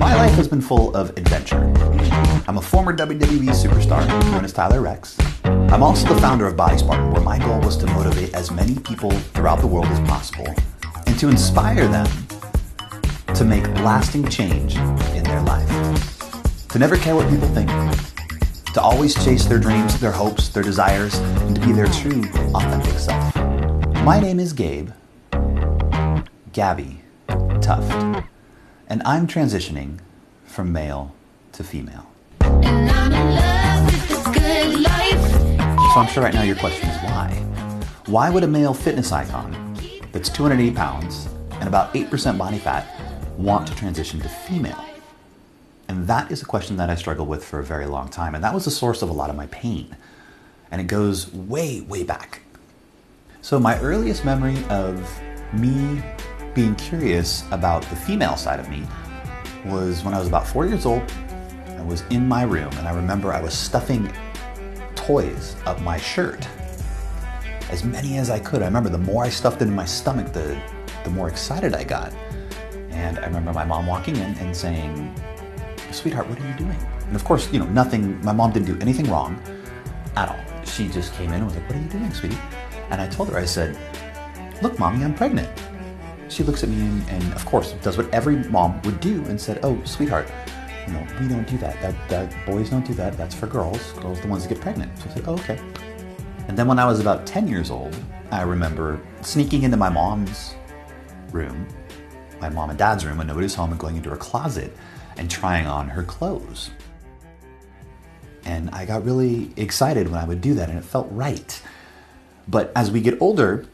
My life has been full of adventure. I'm a former WWE superstar known as Tailer Rex. I'm also the founder of Body Spartan, where my goal was to motivate as many people throughout the world as possible and to inspire them to make lasting change in their life. To never care what people think. To always chase their dreams, their hopes, their desires, and to be their true, authentic self. My name is Gabe, Gabby, Tuft, and I'm transitioning from male to female. And I'm in love with this good life. So I'm sure right now your question is why? Why would a male fitness icon that's 280 pounds and about 8% body fat want to transition to female? And that is a question that I struggled with for a very long time, and that was the source of a lot of my pain. And it goes way, way back. So my earliest memory of me being curious about the female side of me was when I was about 4 years old. I was in my room, and I remember I was stuffing toys up my shirt, as many as I could. I remember the more I stuffed it in my stomach, the more excited I got. And I remember my mom walking in and saying, "Sweetheart, what are you doing?" And of course, nothing, my mom didn't do anything wrong at all. She just came in and was like, "What are you doing, sweetie?" And I told her, I said, "Look, Mommy, I'm pregnant." She looks at me and of course does what every mom would do and said, "Oh, sweetheart, we don't do that. That boys don't do that. That's for girls. Girls are the ones that get pregnant." So I said, "Oh, okay." And then when I was about 10 years old, I remember sneaking into my mom's room, my mom and dad's room when nobody was home, and going into her closet and trying on her clothes. And I got really excited when I would do that, and it felt right. But as we get older,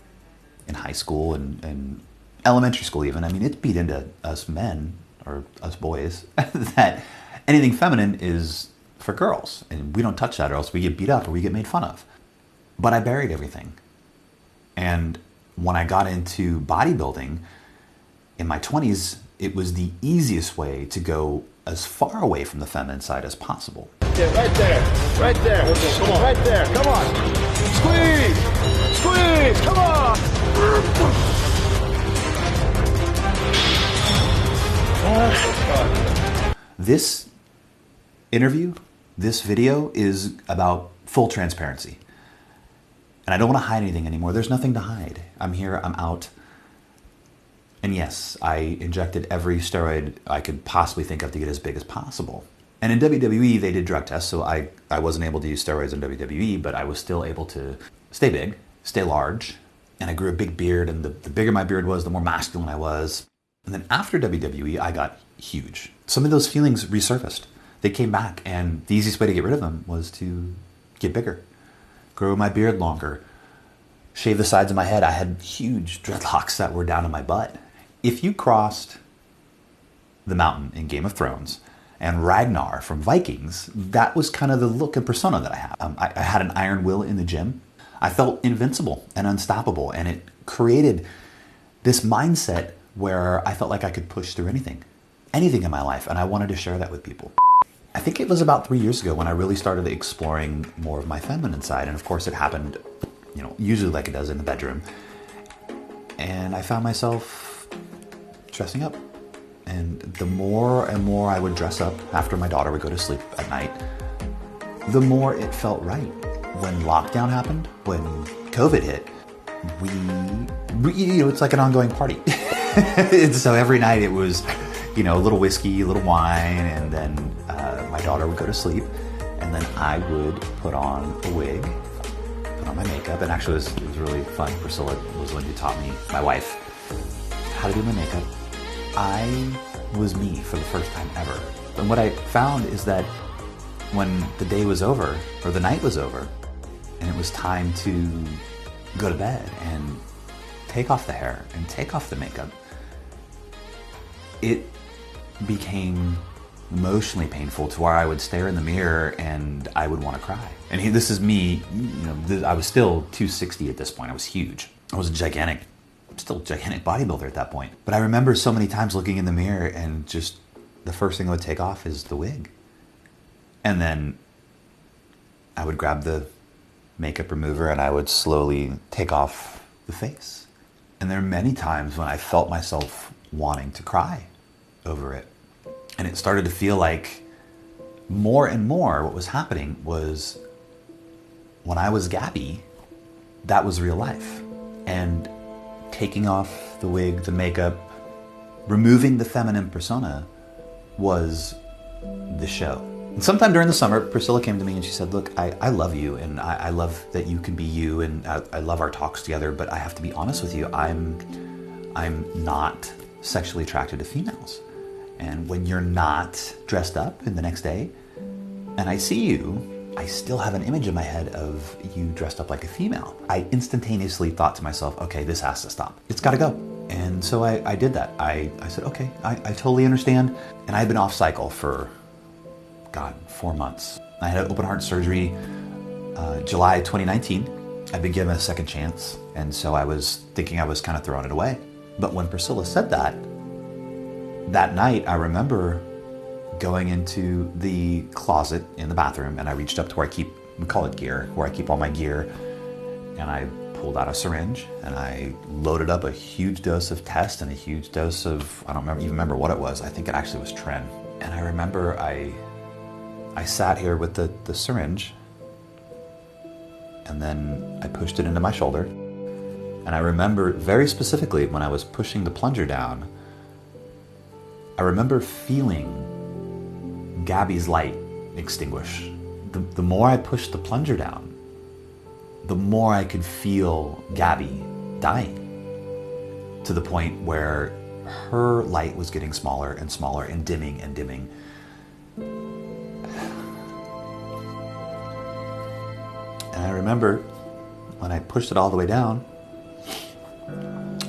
in high school and elementary school even, it's beat into us men, or us boys, that anything feminine is for girls. And we don't touch that or else we get beat up or we get made fun of. But I buried everything. And when I got into bodybuilding in my 20s, it was the easiest way to go as far away from the feminine side as possible. Yeah, right there, come on, right there, come on, squeeze, come on. This interview, this video is about full transparency. And I don't want to hide anything anymore. There's nothing to hide. I'm here, I'm out. And yes, I injected every steroid I could possibly think of to get as big as possible. And in WWE, they did drug tests, so I wasn't able to use steroids in WWE, but I was still able to stay big, stay large, and I grew a big beard, and the bigger my beard was, the more masculine I was. And then after WWE, I got huge. Some of those feelings resurfaced. They came back, and the easiest way to get rid of them was to get bigger, grow my beard longer, shave the sides of my head. I had huge dreadlocks that were down to my butt. If you crossed the mountain in Game of Thrones and Ragnar from Vikings, that was kind of the look and persona that I had. I had an iron will in the gym. I felt invincible and unstoppable, and it created this mindset where I felt like I could push through anything in my life, and I wanted to share that with people. I think it was about 3 years ago when I really started exploring more of my feminine side, and of course it happened, usually like it does in the bedroom. And I found myself dressing up. And the more and more I would dress up after my daughter would go to sleep at night, the more it felt right. When lockdown happened, when COVID hit, we it's like an ongoing party. And so every night it was, a little whiskey, a little wine, and then my daughter would go to sleep, and then I would put on a wig, put on my makeup, and actually it was really fun. Priscilla was the one who taught me, my wife, how to do my makeup. I was me for the first time ever. And what I found is that when the day was over, or the night was over, and it was time to go to bed and take off the hair and take off the makeup, it became emotionally painful to where I would stare in the mirror and I would want to cry. And this is me, I was still 260 at this point. I was huge. I was still a gigantic bodybuilder at that point. But I remember so many times looking in the mirror and just the first thing I would take off is the wig. And then I would grab the makeup remover and I would slowly take off the face. And there are many times when I felt myself wanting to cry over it. And it started to feel like more and more what was happening was when I was Gabby, that was real life. And taking off the wig, the makeup, removing the feminine persona was the show. And sometime during the summer, Priscilla came to me and she said, look, I love you, and I love that you can be you, and I love our talks together, but I have to be honest with you, I'm not sexually attracted to females. And when you're not dressed up in the next day, and I see you, I still have an image in my head of you dressed up like a female. I instantaneously thought to myself, okay, this has to stop. It's gotta go. And so I did that. I said, okay, I totally understand. And I had been off cycle for, 4 months. I had open heart surgery July 2019. I'd been given a second chance. And so I was thinking I was kind of throwing it away. But when Priscilla said that night, I remember going into the closet in the bathroom, and I reached up to where we call it gear, where I keep all my gear, and I pulled out a syringe, and I loaded up a huge dose of test and a huge dose of, I don't even remember what it was. I think it actually was Tren. And I remember I sat here with the syringe, and then I pushed it into my shoulder. And I remember very specifically when I was pushing the plunger down, I remember feeling Gabby's light extinguish. The more I pushed the plunger down, the more I could feel Gabby dying, to the point where her light was getting smaller and smaller and dimming and dimming. And I remember when I pushed it all the way down,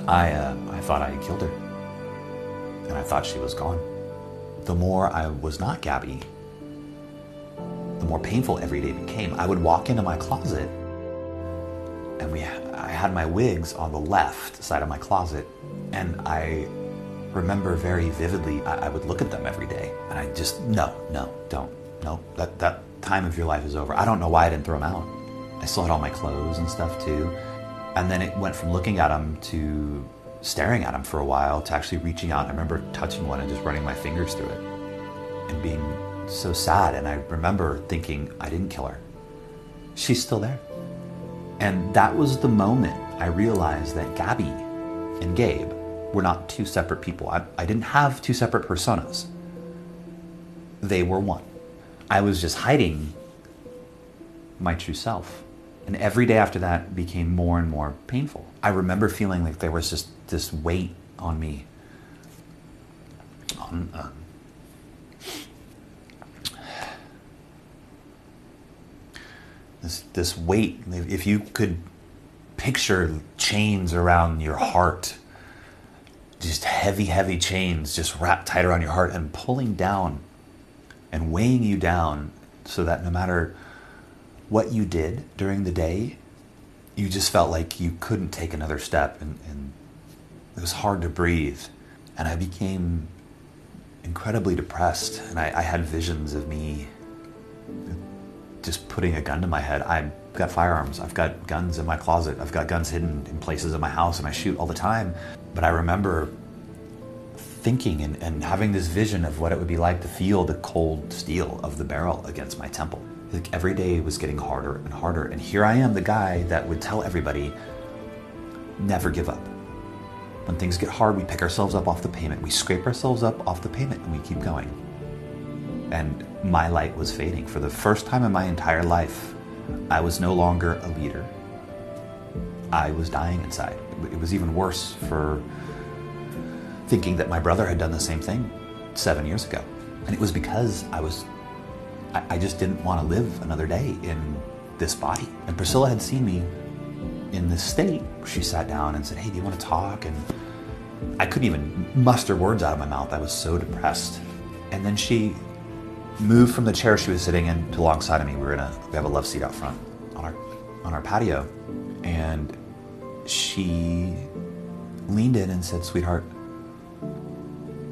I thought I had killed her. And I thought she was gone. The more I was not Gabby, the more painful every day became. I would walk into my closet, and I had my wigs on the left side of my closet, and I remember very vividly, I would look at them every day, and I just, no, don't, no, that time of your life is over. I don't know why I didn't throw them out. I still had all my clothes and stuff too. And then it went from looking at them to staring at them for a while to actually reaching out. I remember touching one and just running my fingers through it and being so sad. And I remember thinking, I didn't kill her. She's still there. And that was the moment I realized that Gabby and Gabe were not two separate people. I didn't have two separate personas. They were one. I was just hiding my true self. And every day after that became more and more painful. I remember feeling like there was just this weight on me. This weight, if you could picture chains around your heart, just heavy chains just wrapped tight around your heart and pulling down and weighing you down so that no matter what you did during the day, you just felt like you couldn't take another step, and it was hard to breathe. And I became incredibly depressed, and I had visions of me just putting a gun to my head. I've got firearms, I've got guns in my closet, I've got guns hidden in places in my house, and I shoot all the time. But I remember thinking and having this vision of what it would be like to feel the cold steel of the barrel against my temple. Like every day was getting harder and harder. And here I am, the guy that would tell everybody, never give up. When things get hard, we pick ourselves up off the pavement. We scrape ourselves up off the pavement and we keep going. And my light was fading. For the first time in my entire life, I was no longer a leader. I was dying inside. It was even worse for thinking that my brother had done the same thing 7 years ago. And it was because I just didn't want to live another day in this body. And Priscilla had seen me in this state. She sat down and said, hey, do you want to talk? And I couldn't even muster words out of my mouth. I was so depressed. And then she moved from the chair she was sitting in to alongside of me. We have a love seat out front on our patio. And she leaned in and said, sweetheart,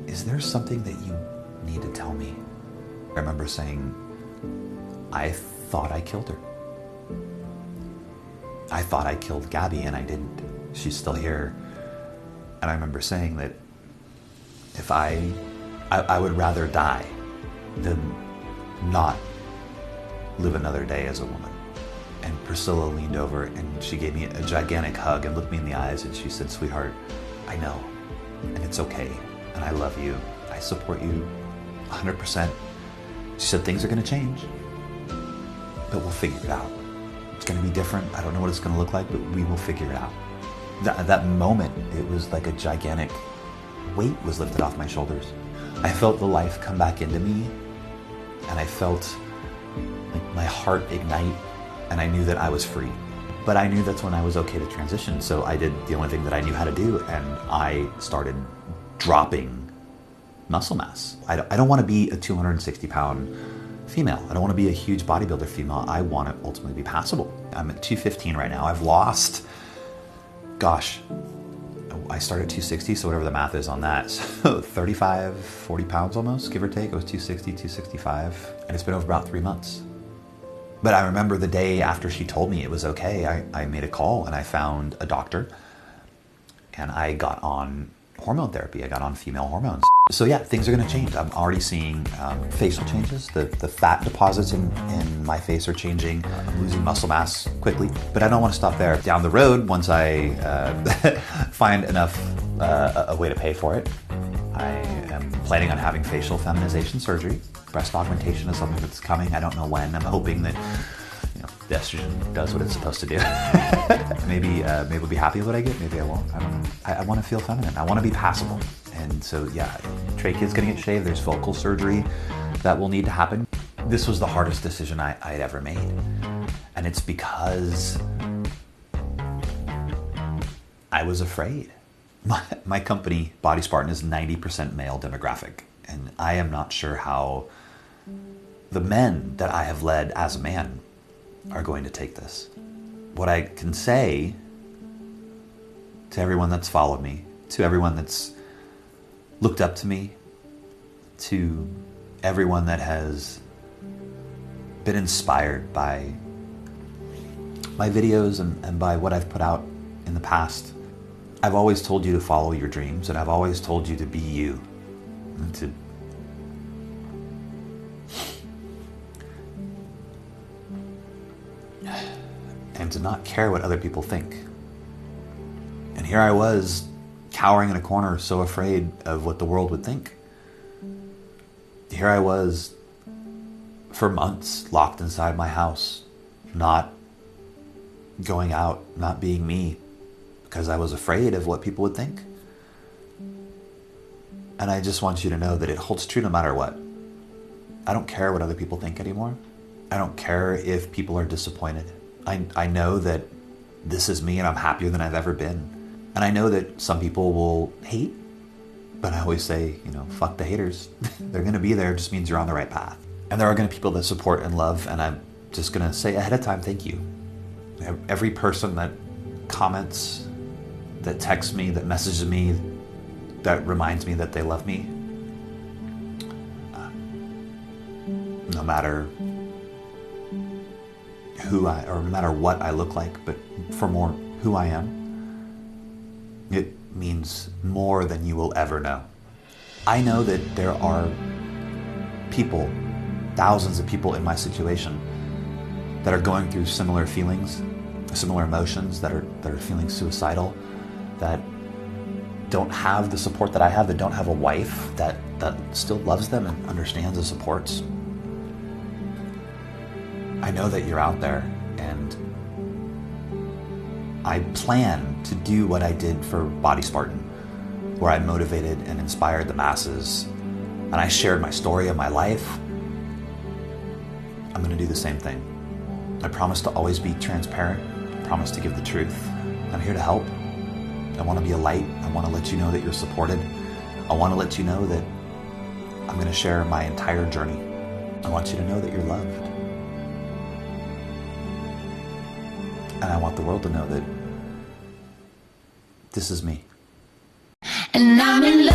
is there something that you need to tell me? I remember saying, I thought I killed her. I thought I killed Gabby and I didn't. She's still here. And I remember saying that if I I would rather die than not live another day as a woman. And Priscilla leaned over and she gave me a gigantic hug and looked me in the eyes and she said, sweetheart, I know, and it's okay, and I love you. I support you 100%. She said, things are gonna change, but we'll figure it out. It's gonna be different. I don't know what it's gonna look like, but we will figure it out. That moment, it was like a gigantic weight was lifted off my shoulders. I felt the life come back into me, and I felt like my heart ignite, and I knew that I was free. But I knew that's when I was okay to transition, so I did the only thing that I knew how to do, and I started dropping muscle mass. I don't want to be a 260-pound female. I don't want to be a huge bodybuilder female. I want to ultimately be passable. I'm at 215 right now. I've lost, gosh, I started at 260, so whatever the math is on that. So 35, 40 pounds almost, give or take. It was 260, 265, and it's been over about 3 months. But I remember the day after she told me it was okay, I made a call and I found a doctor and I got on hormone therapy. I got on female hormones. So yeah, things are gonna change. I'm already seeing facial changes. The fat deposits in my face are changing. I'm losing muscle mass quickly, but I don't want to stop there. Down the road, once I find enough a way to pay for it, I am planning on having facial feminization surgery. Breast augmentation is something that's coming. I don't know when. I'm hoping that the estrogen does what it's supposed to do. Maybe I'll be happy with what I get. Maybe I won't. I don't know. I want to feel feminine. I want to be passable. And so yeah, trachea's gonna get shaved. There's vocal surgery that will need to happen. This was the hardest decision I'd ever made, and it's because I was afraid. My company, Body Spartan, is 90% male demographic, and I am not sure how the men that I have led as a man are going to take this. What I can say to everyone that's followed me, to everyone that's looked up to me, to everyone that has been inspired by my videos and by what I've put out in the past, I've always told you to follow your dreams, and I've always told you to be you, and to not care what other people think. And here I was, cowering in a corner, so afraid of what the world would think. Here I was, for months, locked inside my house, not going out, not being me, because I was afraid of what people would think. And I just want you to know that it holds true no matter what. I don't care what other people think anymore. I don't care if people are disappointed. I know that this is me and I'm happier than I've ever been. And I know that some people will hate, but I always say, fuck the haters. They're gonna be there, just means you're on the right path. And there are gonna be people that support and love, and I'm just gonna say ahead of time, thank you. Every person that comments, that texts me, that messages me, that reminds me that they love me, no matter no matter what I look like, but for more who I am, it means more than you will ever know. I know that there are people, thousands of people in my situation that are going through similar feelings, similar emotions, that are feeling suicidal, that don't have the support that I have, that don't have a wife that still loves them and understands and supports. I know that you're out there, and I plan to do what I did for Body Spartan, where I motivated and inspired the masses, and I shared my story of my life. I'm going to do the same thing. I promise to always be transparent. I promise to give the truth. I'm here to help. I want to be a light. I want to let you know that you're supported. I want to let you know that I'm going to share my entire journey. I want you to know that you're loved. And I want the world to know that this is me. And I'm in